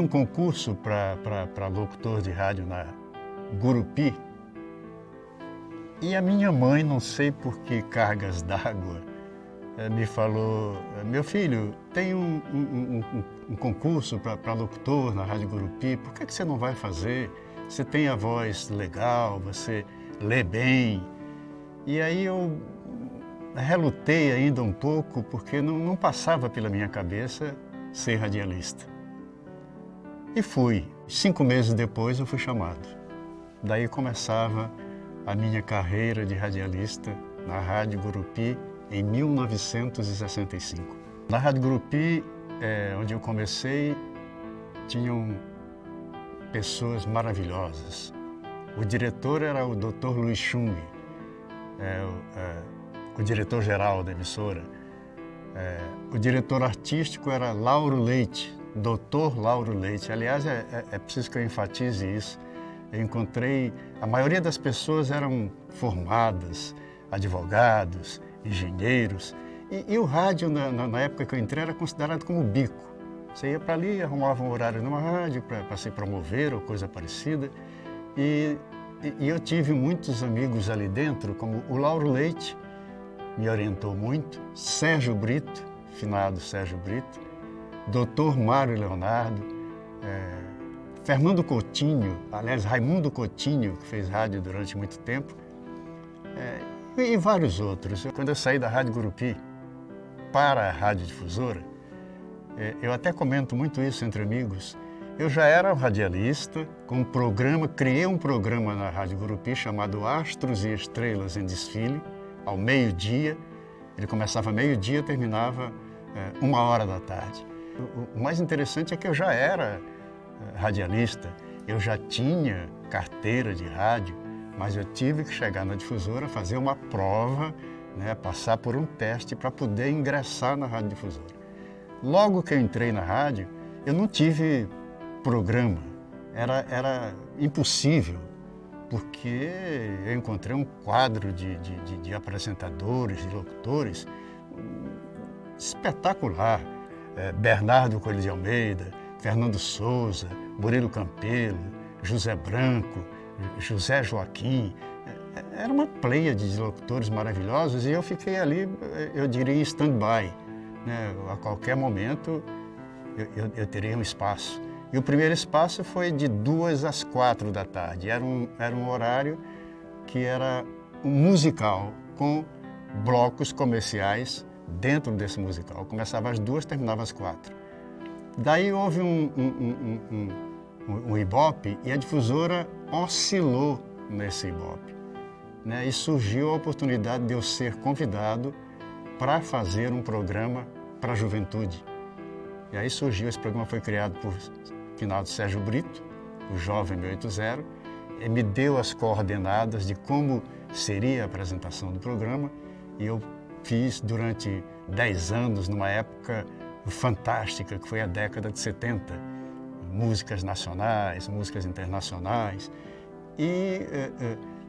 um concurso para locutor de rádio na Gurupi e a minha mãe, não sei por que cargas d'água, me falou: meu filho, tem um concurso para locutor na Rádio Gurupi, por que você não vai fazer? Você tem a voz legal, você lê bem. E aí eu relutei ainda um pouco, porque não passava pela minha cabeça ser radialista. E fui. 5 meses depois eu fui chamado. Daí começava a minha carreira de radialista na Rádio Gurupi em 1965. Na Rádio Gurupi, onde eu comecei, tinham pessoas maravilhosas. O diretor era o Dr. Luiz Chung, o diretor-geral da emissora. O diretor artístico era Lauro Leite, Dr. Lauro Leite. Aliás, é preciso que eu enfatize isso. Eu encontrei, a maioria das pessoas eram formadas, advogados, engenheiros, e o rádio, na época que eu entrei, era considerado como bico. Você ia para ali, arrumava um horário numa rádio para se promover ou coisa parecida, e eu tive muitos amigos ali dentro, como o Lauro Leite, me orientou muito, Sérgio Brito, finado Sérgio Brito, Dr. Mário Leonardo, Fernando Coutinho, aliás, Raimundo Coutinho, que fez rádio durante muito tempo, e vários outros. Quando eu saí da Rádio Gurupi para a Rádio Difusora, eu até comento muito isso entre amigos, eu já era radialista, criei um programa na Rádio Gurupi chamado Astros e Estrelas em Desfile, ao meio-dia. Ele começava meio-dia e terminava 1h da tarde. O mais interessante é que eu já era radialista, eu já tinha carteira de rádio, mas eu tive que chegar na difusora, fazer uma prova, passar por um teste para poder ingressar na Rádio Difusora. Logo que eu entrei na rádio, eu não tive programa, era impossível, porque eu encontrei um quadro de apresentadores, de locutores espetacular. Bernardo Coelho de Almeida, Fernando Souza, Murilo Campelo, José Branco, José Joaquim. Era uma pleiade de locutores maravilhosos e eu fiquei ali, eu diria, em stand-by. A qualquer momento eu teria um espaço. E o primeiro espaço foi de 2 às 4 da tarde. Era um horário que era um musical com blocos comerciais dentro desse musical. Começava às 2, terminava às 4. Daí houve um Ibope e a difusora oscilou nesse Ibope. E surgiu a oportunidade de eu ser convidado para fazer um programa para a juventude. E aí surgiu, esse programa foi criado por finado Sérgio Brito, o Jovem 680, e me deu as coordenadas de como seria a apresentação do programa, e eu fiz durante 10 anos, numa época fantástica, que foi a década de 70, músicas nacionais, músicas internacionais, e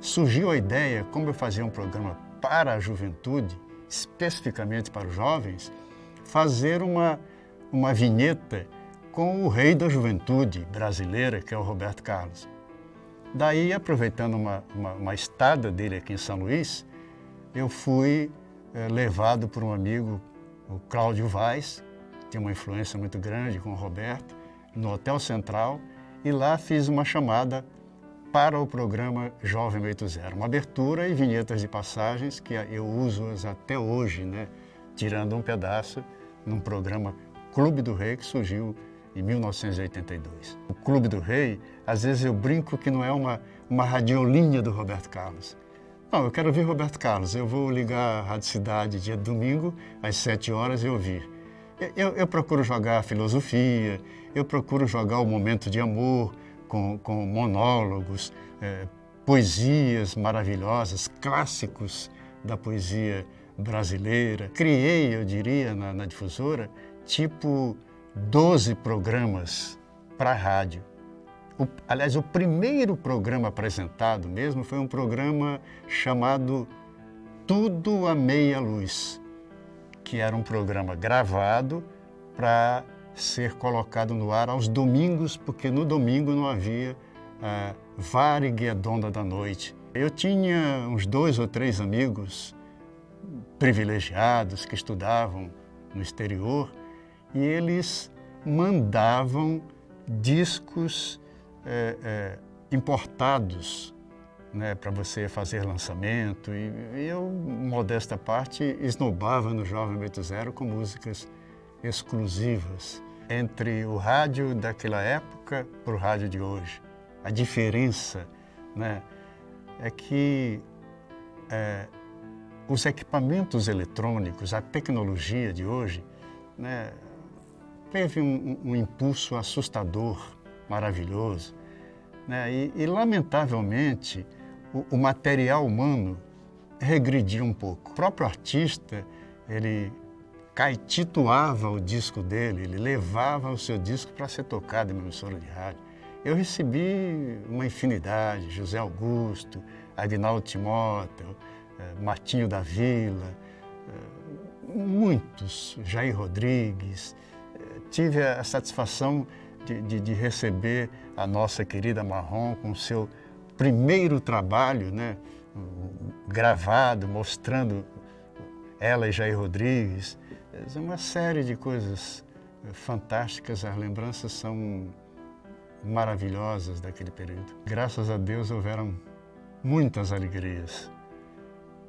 surgiu a ideia, como eu fazia um programa para a juventude, especificamente para os jovens, fazer uma vinheta com o rei da juventude brasileira, que é o Roberto Carlos. Daí, aproveitando uma estada dele aqui em São Luís, eu fui levado por um amigo, o Cláudio Vaz, que tem uma influência muito grande com o Roberto, no Hotel Central, e lá fiz uma chamada para o programa Jovem 680, uma abertura e vinhetas de passagens que eu uso-as até hoje, tirando um pedaço num programa Clube do Rei, que surgiu em 1982. O Clube do Rei, às vezes eu brinco que não é uma radiolinha do Roberto Carlos. Não, eu quero ouvir Roberto Carlos, eu vou ligar a Rádio Cidade dia de domingo, às 7 horas e ouvir. Eu procuro jogar filosofia, eu procuro jogar o momento de amor com monólogos, poesias maravilhosas, clássicos da poesia brasileira. Criei, eu diria, na difusora, tipo 12 programas para a rádio. Aliás, o primeiro programa apresentado mesmo foi um programa chamado Tudo à Meia Luz, que era um programa gravado para ser colocado no ar aos domingos, porque no domingo não havia Varig, a Donda da Noite. Eu tinha uns 2 ou 3 amigos privilegiados que estudavam no exterior e eles mandavam discos importados, né, para você fazer lançamento, e eu, modesta parte, esnobava no Jovem 80 com músicas exclusivas entre o rádio daquela época para o rádio de hoje. A diferença, né, é que os equipamentos eletrônicos, a tecnologia de hoje, né, teve um impulso assustador, maravilhoso, né, e lamentavelmente, o material humano regredia um pouco. O próprio artista, ele caetituava o disco dele, ele levava o seu disco para ser tocado em uma emissora de rádio. Eu recebi uma infinidade, José Augusto, Agnaldo Timóteo, Martinho da Vila, muitos, Jair Rodrigues. Tive a satisfação de receber a nossa querida Marrom com o seu primeiro trabalho, né, gravado, mostrando ela e Jair Rodrigues. Uma série de coisas fantásticas, as lembranças são maravilhosas daquele período. Graças a Deus houveram muitas alegrias.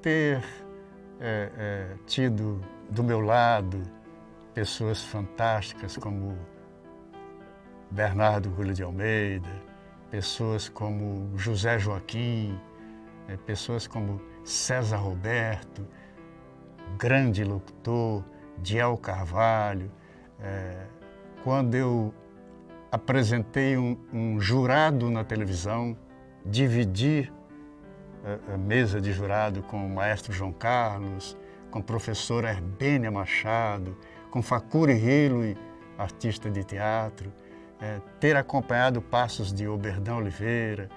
Ter tido do meu lado pessoas fantásticas como Bernardo Gulho de Almeida, pessoas como José Joaquim, pessoas como César Roberto, grande locutor, Diel Carvalho. Quando eu apresentei um jurado na televisão, dividi a mesa de jurado com o maestro João Carlos, com a professora Herbênia Machado, com Facuri Hilo, artista de teatro, ter acompanhado passos de Oberdão Oliveira,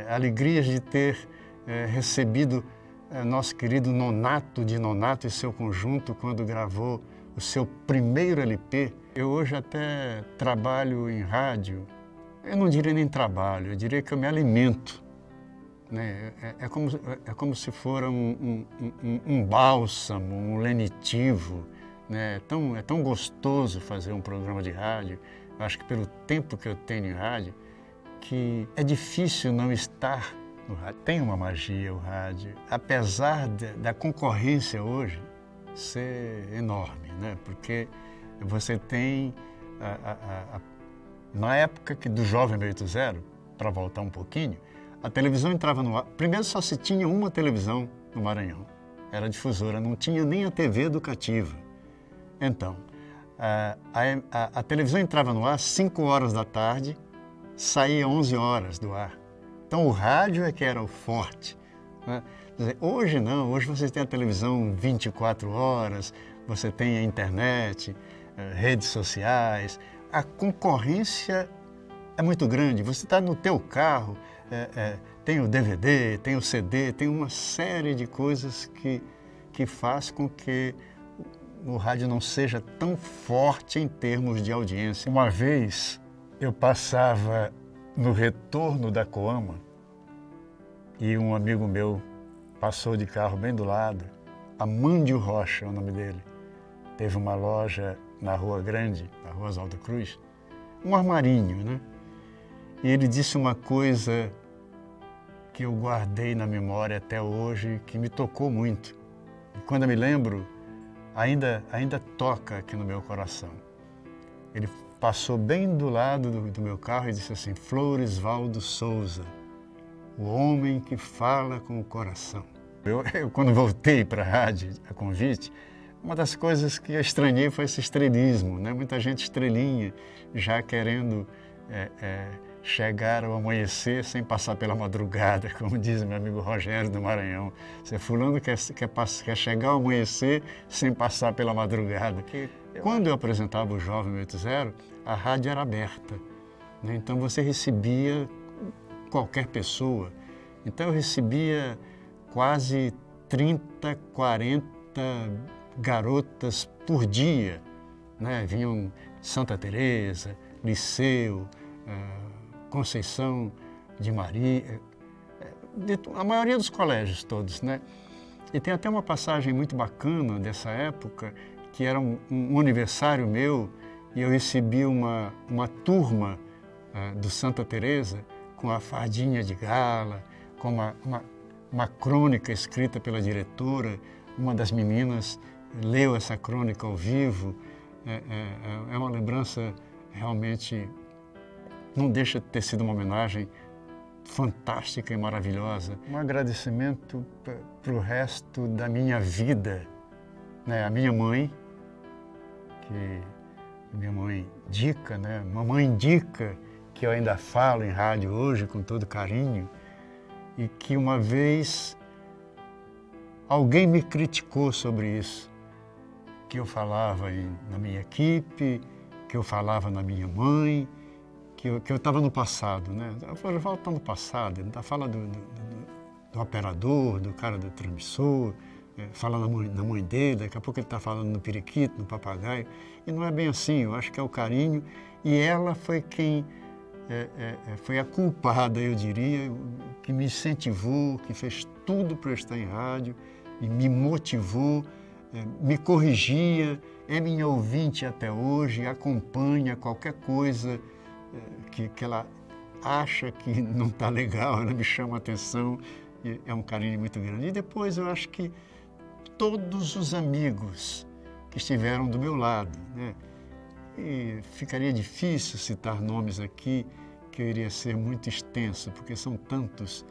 alegrias de ter recebido nosso querido Nonato de Nonato e seu conjunto quando gravou o seu primeiro LP. Eu hoje até trabalho em rádio, eu não diria nem trabalho, eu diria que eu me alimento, né? É como se for um bálsamo, um lenitivo, né? É tão gostoso fazer um programa de rádio. Eu acho que pelo tempo que eu tenho em rádio, que é difícil não estar no rádio. Tem uma magia o rádio, apesar da concorrência hoje ser enorme, né? Porque você tem, na época do Jovem 80, para voltar um pouquinho, a televisão entrava no ar. Primeiro só se tinha uma televisão no Maranhão, era difusora, não tinha nem a TV educativa. Então, a televisão entrava no ar às 5 horas da tarde, saía 11 horas do ar. Então o rádio é que era o forte, né? Hoje não, hoje você tem a televisão 24 horas, você tem a internet, redes sociais, a concorrência é muito grande. Você está no teu carro, tem o DVD, tem o CD, tem uma série de coisas que faz com que o rádio não seja tão forte em termos de audiência. Uma vez eu passava no retorno da Coama e um amigo meu passou de carro bem do lado, Amândio Rocha é o nome dele. Teve uma loja na Rua Grande, na Rua Oswaldo Cruz, um armarinho, né? E ele disse uma coisa que eu guardei na memória até hoje, que me tocou muito. E quando eu me lembro, ainda toca aqui no meu coração. Ele passou bem do lado do meu carro e disse assim: Floresvaldo Souza, o homem que fala com o coração. Eu quando voltei para a rádio, a convite, uma das coisas que eu estranhei foi esse estrelismo, né? Muita gente estrelinha, já querendo chegar ao amanhecer sem passar pela madrugada, como diz meu amigo Rogério do Maranhão. Você fulano quer chegar ao amanhecer sem passar pela madrugada. Quando eu apresentava o Jovem 80, a rádio era aberta, né? Então você recebia qualquer pessoa. Então eu recebia quase 30, 40 garotas por dia, né? Vinham Santa Teresa, Liceu, Conceição de Maria, a maioria dos colégios todos, né? E tem até uma passagem muito bacana dessa época, que era um aniversário meu, e eu recebi uma turma do Santa Teresa com a fardinha de gala, com uma crônica escrita pela diretora. Uma das meninas leu essa crônica ao vivo. É uma lembrança realmente, não deixa de ter sido uma homenagem fantástica e maravilhosa. Um agradecimento para o resto da minha vida, né? A minha mãe, minha mãe Dica, né? Mamãe Dica, que eu ainda falo em rádio hoje com todo carinho, e que uma vez alguém me criticou sobre isso, que eu falava na minha equipe, que eu falava na minha mãe, que eu estava no passado, né? Eu falei, volta no passado, ele fala do operador, do cara do transmissor, fala na mãe dele, daqui a pouco ele está falando no periquito, no papagaio, e não é bem assim. Eu acho que é o carinho, e ela foi quem foi a culpada, eu diria, que me incentivou, que fez tudo para eu estar em rádio, e me motivou, me corrigia, é minha ouvinte até hoje, acompanha qualquer coisa que ela acha que não está legal, ela me chama a atenção, e é um carinho muito grande. E depois eu acho que todos os amigos que estiveram do meu lado, né? E ficaria difícil citar nomes aqui, que eu iria ser muito extenso, porque são tantos